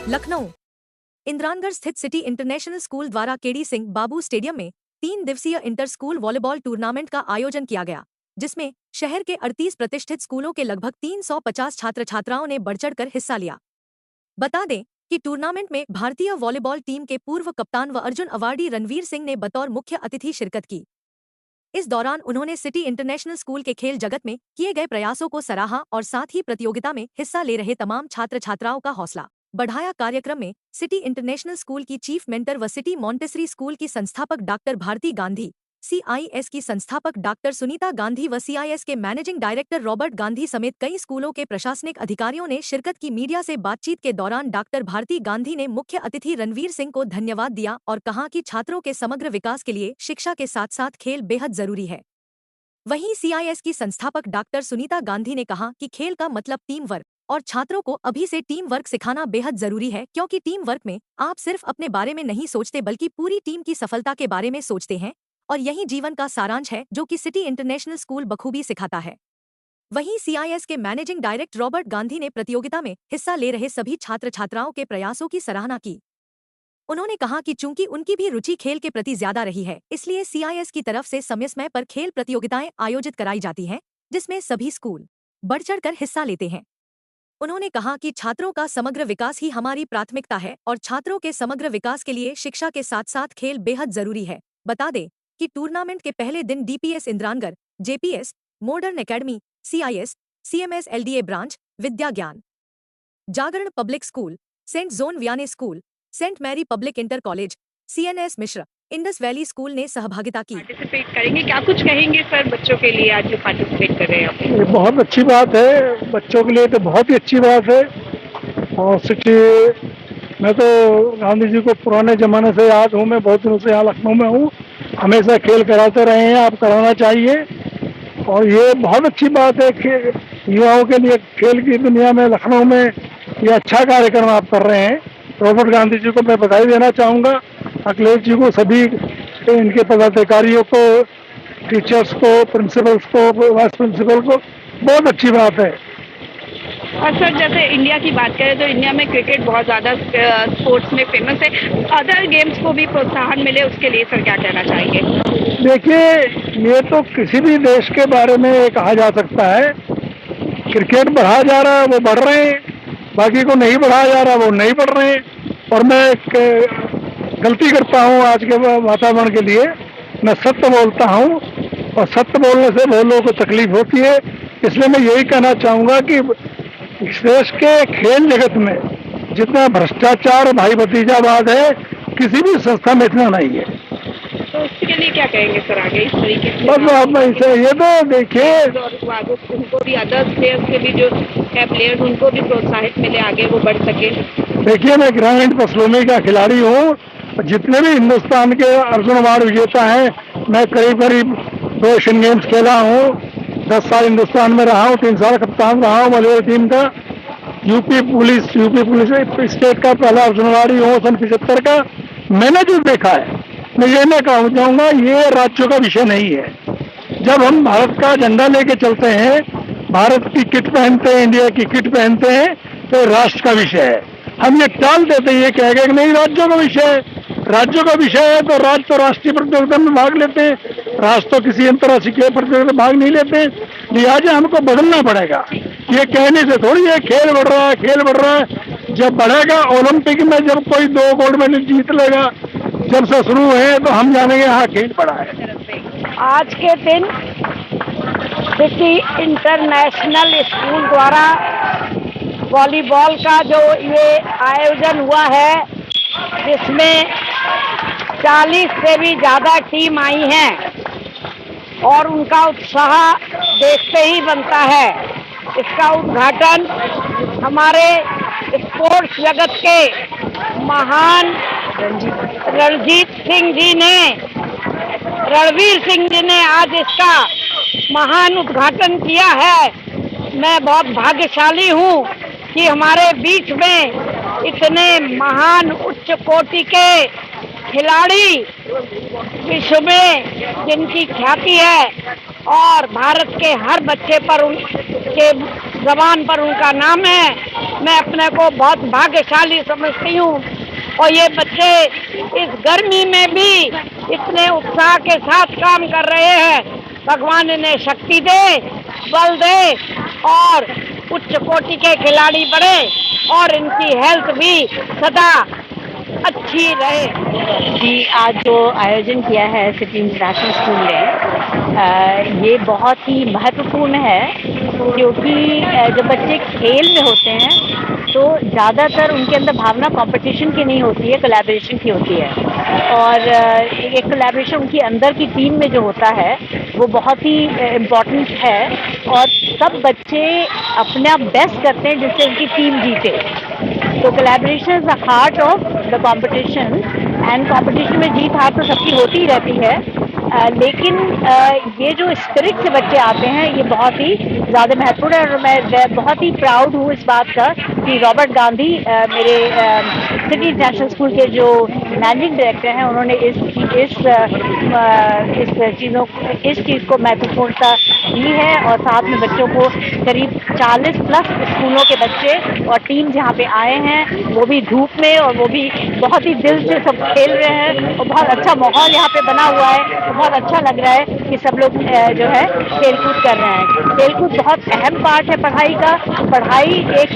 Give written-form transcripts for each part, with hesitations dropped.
लखनऊ इंद्रानगढ़ स्थित city international school द्वारा KD Singh बाबू stadium में 3 दिवसीय इंटर स्कूल वॉलीबॉल टूर्नामेंट का आयोजन किया गया, जिसमें शहर के 38 प्रतिष्ठित स्कूलों के लगभग 350 छात्र छात्राओं ने बढ़-चढ़कर हिस्सा लिया। बता दें कि टूर्नामेंट में भारतीय वॉलीबॉल टीम के पूर्व कप्तान व अर्जुन अवार्डी रणवीर सिंह ने बतौर मुख्य अतिथि शिरकत की। इस दौरान उन्होंने सिटी इंटरनेशनल स्कूल के खेल जगत में किए गए प्रयासों को सराहा और साथ ही प्रतियोगिता में हिस्सा ले रहे तमाम छात्र छात्राओं का हौसला बढ़ाया। कार्यक्रम में सिटी इंटरनेशनल स्कूल की चीफ मेंटर व सिटी मॉन्टेसरी स्कूल की संस्थापक डॉक्टर भारती गांधी, CIS की संस्थापक डॉक्टर सुनीता गांधी व CIS के मैनेजिंग डायरेक्टर रॉबर्ट गांधी समेत कई स्कूलों के प्रशासनिक अधिकारियों ने शिरकत की। मीडिया से बातचीत के दौरान डॉक्टर भारती गांधी ने मुख्य अतिथि रणवीर सिंह को धन्यवाद दिया और कहा कि छात्रों के समग्र विकास के लिए शिक्षा के साथ साथ खेल बेहद जरूरी है। वहीं CIS की संस्थापक डॉक्टर सुनीता गांधी ने कहा कि खेल का मतलब टीम वर्क और छात्रों को अभी से टीम वर्क सिखाना बेहद जरूरी है, क्योंकि टीम वर्क में आप सिर्फ अपने बारे में नहीं सोचते बल्कि पूरी टीम की सफलता के बारे में सोचते हैं और यही जीवन का सारांश है जो कि सिटी इंटरनेशनल स्कूल बखूबी सिखाता है। वहीं CIS के मैनेजिंग डायरेक्टर रॉबर्ट गांधी ने प्रतियोगिता में हिस्सा ले रहे सभी छात्र छात्राओं के प्रयासों की सराहना की। उन्होंने कहा कि चूंकि उनकी भी रुचि खेल के प्रति ज्यादा रही है, इसलिए CIS की तरफ से समय समय पर खेल प्रतियोगिताएं आयोजित कराई जाती हैं, जिसमें सभी स्कूल बढ़-चढ़कर हिस्सा लेते हैं। उन्होंने कहा कि छात्रों का समग्र विकास ही हमारी प्राथमिकता है और छात्रों के समग्र विकास के लिए शिक्षा के साथ साथ खेल बेहद जरूरी है। बता दें कि टूर्नामेंट के पहले दिन DPS Indiranagar, JPS, Modern Academy, CIS, CMS LDA branch, Vidya Gyan Jagran Public School, Saint John Vianney School, Saint Mary Public Inter College, CNS Mishra, Indus Valley School ने सहभागिता की। पार्टिसिपेट करेंगे, क्या कुछ कहेंगे सर बच्चों के लिए आज जो पार्टिसिपेट कर रहे हैं आप? ये बहुत अच्छी बात है, बच्चों के लिए तो बहुत ही अच्छी बात है। और सिटी, मैं तो गांधी जी को पुराने जमाने से याद हूँ, मैं बहुत दिनों से यहाँ लखनऊ में हूँ, हमेशा खेल कराते रहे हैं, आप कराना चाहिए। और ये बहुत अच्छी बात है कि युवाओं के लिए खेल की दुनिया में लखनऊ में ये अच्छा कार्यक्रम आप कर रहे हैं। रॉबर्ट गांधी जी को मैं बधाई देना चाहूँगा, अखिलेश जी को, सभी इनके पदाधिकारियों को, टीचर्स को, प्रिंसिपल्स को, वाइस प्रिंसिपल को। बहुत अच्छी बात है। और सर जैसे इंडिया की बात करें तो इंडिया में क्रिकेट बहुत ज़्यादा स्पोर्ट्स में फेमस है, अदर गेम्स को भी प्रोत्साहन मिले उसके लिए सर क्या कहना चाहेंगे? देखिए, ये तो किसी भी देश के बारे में कहा जा सकता है। क्रिकेट बढ़ा जा रहा है, वो बढ़ रहे हैं, बाकी को नहीं बढ़ाया जा रहा, वो नहीं बढ़ रहे हैं। और मैं गलती करता हूँ आज के वातावरण के लिए, मैं सत्य बोलता हूँ और सत्य बोलने से बहुत लोगों को तकलीफ होती है। इसलिए मैं यही कहना चाहूँगा कि इस देश के खेल जगत में जितना भ्रष्टाचार, भाई भतीजावाद है, किसी भी संस्था में इतना नहीं है। तो उसके लिए क्या कहेंगे सर आगे इस तरीके से? बस आप इसे ये तो देखिए, उनको भी अदर प्लेयर्स के भी जो है प्लेयर्स उनको भी प्रोत्साहित मिले, आगे वो बढ़ सके। देखिए, मैं ग्रैंड पसलोमी का खिलाड़ी हूँ। जितने भी हिंदुस्तान के अर्जुन अवार्ड विजेता हैं, मैं करीब करीब 2 एशियन गेम्स खेला हूँ, 10 साल हिंदुस्तान में रहा हूँ, 3 साल कप्तान रहा हूँ मलयालम टीम का। यूपी पुलिस स्टेट का पहला अर्जुन अवार्डी हूँ सन 75 का। मैंने जो देखा है, मैं ये मैं कहना चाहूँगा, ये राज्यों का विषय नहीं है। जब हम भारत का झंडा लेके चलते हैं, भारत की किट पहनते हैं, इंडिया की किट पहनते हैं, तो राष्ट्र का विषय है। हम ये टाल देते हैं, ये कह गए कि नहीं राज्यों का विषय है। राज्यों का विषय है तो राज्य तो राष्ट्रीय प्रतियोगिता में भाग लेते हैं, राष्ट्र तो किसी अंतर्राष्ट्रीय खेल प्रतियोगिता में भाग नहीं लेते। लिहाजा हमको बदलना पड़ेगा। ये कहने से थोड़ी है खेल बढ़ रहा है, खेल बढ़ रहा है। जब बढ़ेगा, ओलंपिक में जब कोई 2 गोल्ड मेडल जीत लेगा, जब से शुरू है, तो हम जानेंगे हाँ खेल बढ़ा है। आज के दिन सिटी इंटरनेशनल स्कूल द्वारा वॉलीबॉल का जो ये आयोजन हुआ है, जिसमें 40 से भी ज़्यादा टीम आई हैं और उनका उत्साह देखते ही बनता है। इसका उद्घाटन हमारे स्पोर्ट्स जगत के महान रणवीर सिंह जी ने आज इसका महान उद्घाटन किया है। मैं बहुत भाग्यशाली हूँ कि हमारे बीच में इतने महान उच्च कोटि के खिलाड़ी विश्व में जिनकी ख्याति है और भारत के हर बच्चे पर उनके जबान पर उनका नाम है। मैं अपने को बहुत भाग्यशाली समझती हूँ। और ये बच्चे इस गर्मी में भी इतने उत्साह के साथ काम कर रहे हैं। भगवान इन्हें शक्ति दे, बल दे और उच्च कोटि के खिलाड़ी बने और इनकी हेल्थ भी सदा अच्छी रहे। जी, आज जो आयोजन किया है सिटी इंटरनेशनल स्कूल ने, ये बहुत ही महत्वपूर्ण है क्योंकि जब बच्चे खेल में होते हैं तो ज़्यादातर उनके अंदर भावना कंपटीशन की नहीं होती है, कोलैबोरेशन की होती है। और एक कोलैबोरेशन उनकी अंदर की टीम में जो होता है वो बहुत ही इम्पोर्टेंट है और सब बच्चे अपना बेस्ट करते हैं जिससे उनकी टीम जीते। तो collaboration is the heart of the competition and competition में जीत हार तो सबकी होती ही रहती है, लेकिन ये जो स्पिरिट से बच्चे आते हैं ये बहुत ही ज़्यादा महत्वपूर्ण है। और मैं बहुत ही प्राउड हूँ इस बात का कि रॉबर्ट गांधी मेरे सिटी इंटरनेशनल स्कूल के जो मैनेजिंग डायरेक्टर हैं उन्होंने इस चीज़ को महत्वपूर्णता दी है। और साथ में बच्चों को करीब 40 प्लस स्कूलों के बच्चे और टीम जहाँ पे आए हैं वो भी धूप में और वो भी बहुत ही दिल से सब खेल रहे हैं और बहुत अच्छा माहौल यहाँ पे बना हुआ है। तो बहुत अच्छा लग रहा है कि सब लोग जो है खेलकूद कर रहे हैं। खेलकूद बहुत अहम पार्ट है पढ़ाई का। पढ़ाई एक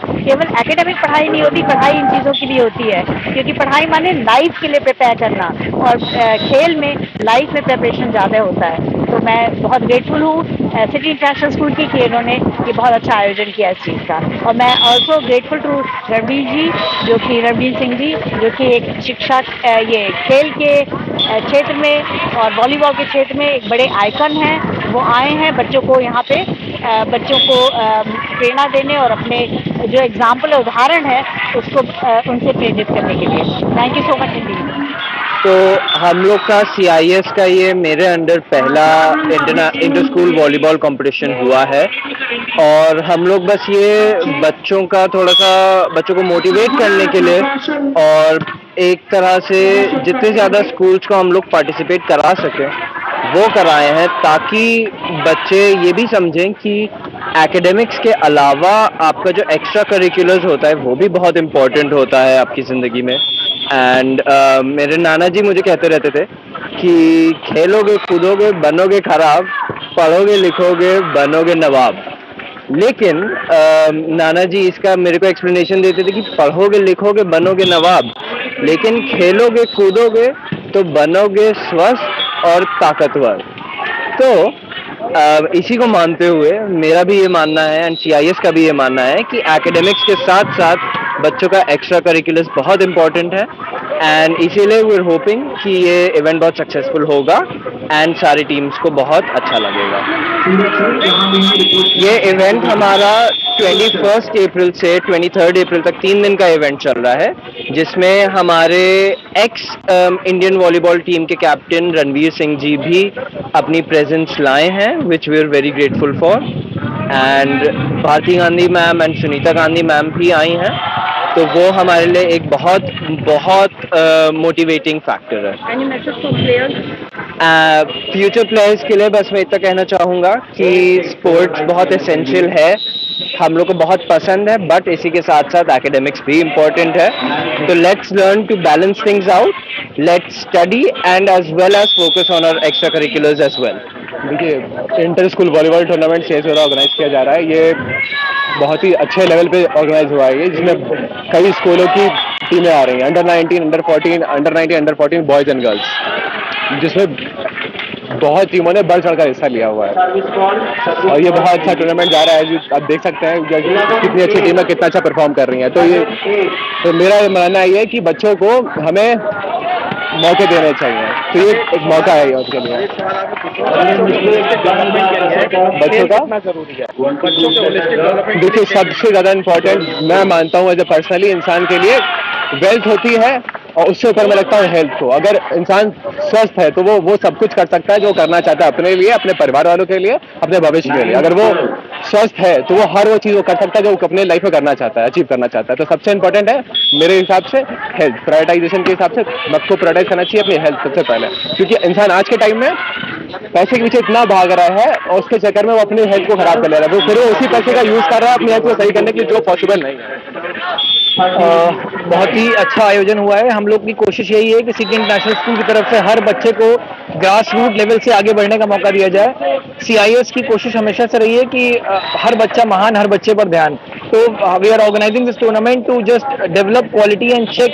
केवल एकेडमिक पढ़ाई नहीं होती, पढ़ाई इन चीज़ों की भी होती है क्योंकि पढ़ाई माने लाइफ के लिए प्रिपेयर करना और खेल में लाइफ में प्रिपरेशन ज़्यादा होता है। तो मैं बहुत ग्रेटफुल हूँ सिटी इंटरनेशनल स्कूल की कि इन्होंने ये बहुत अच्छा आयोजन किया इस चीज़ का। और मैं also grateful to Ranveer Singh ji जो कि एक शिक्षक ये खेल के क्षेत्र में और वॉलीबॉल के क्षेत्र में एक बड़े आइकन हैं। वो आए हैं बच्चों को यहाँ पे बच्चों को प्रेरणा देने और अपने जो एग्जाम्पल है उदाहरण है उसको उनसे प्रेरित करने के लिए। Thank you so much Indeed. तो हम लोग का CIS का ये मेरे अंडर पहला इंटर स्कूल वॉलीबॉल कंपटीशन हुआ है और हम लोग बस ये बच्चों को मोटिवेट करने के लिए और एक तरह से जितने ज़्यादा स्कूल्स को हम लोग पार्टिसिपेट करा सकें वो कराए हैं ताकि बच्चे ये भी समझें कि एकेडमिक्स के अलावा आपका जो एक्स्ट्रा करिकुलर्स होता है वो भी बहुत इम्पोर्टेंट होता है आपकी ज़िंदगी में। एंड मेरे नाना जी मुझे कहते रहते थे कि खेलोगे कूदोगे बनोगे खराब, पढ़ोगे लिखोगे बनोगे नवाब। लेकिन नाना जी इसका मेरे को एक्सप्लेनेशन देते थे कि पढ़ोगे लिखोगे बनोगे नवाब, लेकिन खेलोगे कूदोगे तो बनोगे स्वस्थ और ताकतवर। तो इसी को मानते हुए मेरा भी ये मानना है एंड CIS का भी ये मानना है कि एकेडमिक्स के साथ साथ बच्चों का एक्स्ट्रा करिकुलर्स बहुत इम्पोर्टेंट है एंड इसीलिए वी आर होपिंग कि ये इवेंट बहुत सक्सेसफुल होगा एंड सारी टीम्स को बहुत अच्छा लगेगा। ये इवेंट हमारा 21 अप्रैल से 23 अप्रैल तक 3 दिन का इवेंट चल रहा है जिसमें हमारे एक्स इंडियन वॉलीबॉल टीम के कैप्टन रणवीर सिंह जी भी अपनी प्रेजेंस लाए हैं which we are very grateful for and Bharati Gandhi ma'am and Sunita Gandhi ma'am भी आई हैं। तो वो हमारे लिए एक बहुत मोटिवेटिंग फैक्टर है। फ्यूचर प्लेयर्स के लिए बस मैं इतना कहना चाहूँगा कि स्पोर्ट्स बहुत एसेंशियल है, हम लोग को बहुत पसंद है, बट इसी के साथ साथ एकेडमिक्स भी इम्पोर्टेंट है। तो let's learn to balance things out, let's study and as well as focus on our extra curriculars as well. देखिए, inter school volleyball tournament CIS द्वारा ऑर्गेनाइज किया जा रहा है। ये बहुत ही अच्छे लेवल पे ऑर्गेनाइज हुआ है जिसमें कई स्कूलों की टीमें आ रही हैं, under 19, under 14, under 19, under 14 boys and girls, जिसमें बहुत टीमों ने बढ़ चढ़कर हिस्सा लिया हुआ है और ये बहुत अच्छा टूर्नामेंट जा रहा है। आप देख सकते हैं कितनी अच्छी टीमें कितना अच्छा परफॉर्म कर रही हैं। तो मेरा मानना ये है कि बच्चों को हमें मौके देने चाहिए, तो ये एक मौका है उसके लिए। बच्चों का देखिए सबसे ज़्यादा इम्पोर्टेंट मैं मानता हूँ एज ए पर्सनली इंसान के लिए वेल्थ होती है और उससे ऊपर मैं लगता हूँ हेल्थ को। अगर इंसान स्वस्थ है तो वो सब कुछ कर सकता है जो करना चाहता है अपने लिए, अपने परिवार वालों के लिए, अपने भविष्य के लिए। अगर वो स्वस्थ है तो वो हर वो चीज़ वो कर सकता है जो वो अपने लाइफ में करना चाहता है, अचीव करना चाहता है। तो सबसे इंपॉर्टेंट है मेरे हिसाब से हेल्थ। प्रायोरिटाइजेशन के हिसाब से सबको प्रायोरिटाइज करना चाहिए अपनी हेल्थ सबसे पहले, क्योंकि इंसान आज के टाइम में पैसे के पीछे इतना भाग रहा है और उसके चक्कर में वो अपनी हेल्थ को खराब कर ले रहा है। वो फिर उसी पैसे का यूज कर रहा है अपनी हेल्थ को सही करने के लिए, जो पॉसिबल नहीं है। बहुत ही अच्छा आयोजन हुआ है। हम लोग की कोशिश यही है कि सिटी इंटरनेशनल स्कूल की तरफ से हर बच्चे को ग्रास रूट लेवल से आगे बढ़ने का मौका दिया जाए। CIS की कोशिश हमेशा से रही है कि हर बच्चा महान, हर बच्चे पर ध्यान। तो we are organizing this tournament to just develop quality and check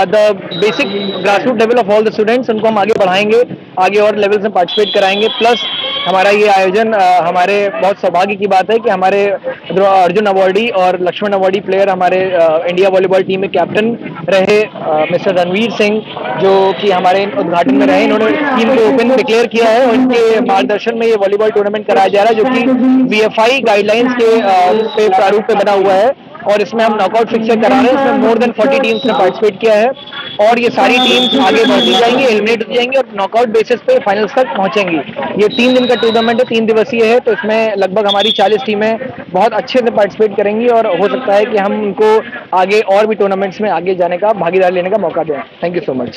the basic grass root level of all the students. उनको हम आगे बढ़ाएंगे, आगे और लेवल्स में पार्टिसिपेट कराएंगे। प्लस हमारा ये आयोजन हमारे बहुत सौभाग्य की बात है कि हमारे अर्जुन अवार्डी और लक्ष्मण अवार्डी प्लेयर हमारे इंडिया वॉलीबॉल टीम में कैप्टन रहे मिस्टर रणवीर सिंह, जो कि हमारे उद्घाटन में रहे। इन्होंने टीम को ओपन डिक्लेयर किया है और इनके मार्गदर्शन में ये वॉलीबॉल टूर्नामेंट कराया जा रहा है, जो कि VFI गाइडलाइंस के प्रारूप पे बना हुआ है। और इसमें हम नॉकआउट फिक्सर करा रहे हैं। इसमें मोर देन 40 टीम्स ने पार्टिसिपेट किया है और ये सारी टीम्स आगे बढ़ती जाएंगी, एलिमिनेट हो जाएंगी और नॉकआउट बेसिस पे फाइनल्स तक पहुंचेंगी। ये 3 दिन का टूर्नामेंट है, 3 दिवसीय है, तो इसमें लगभग हमारी 40 टीमें बहुत अच्छे से पार्टिसिपेट करेंगी और हो सकता है कि हम उनको आगे और भी टूर्नामेंट्स में आगे जाने का, भागीदारी लेने का मौका दें। Thank you so much.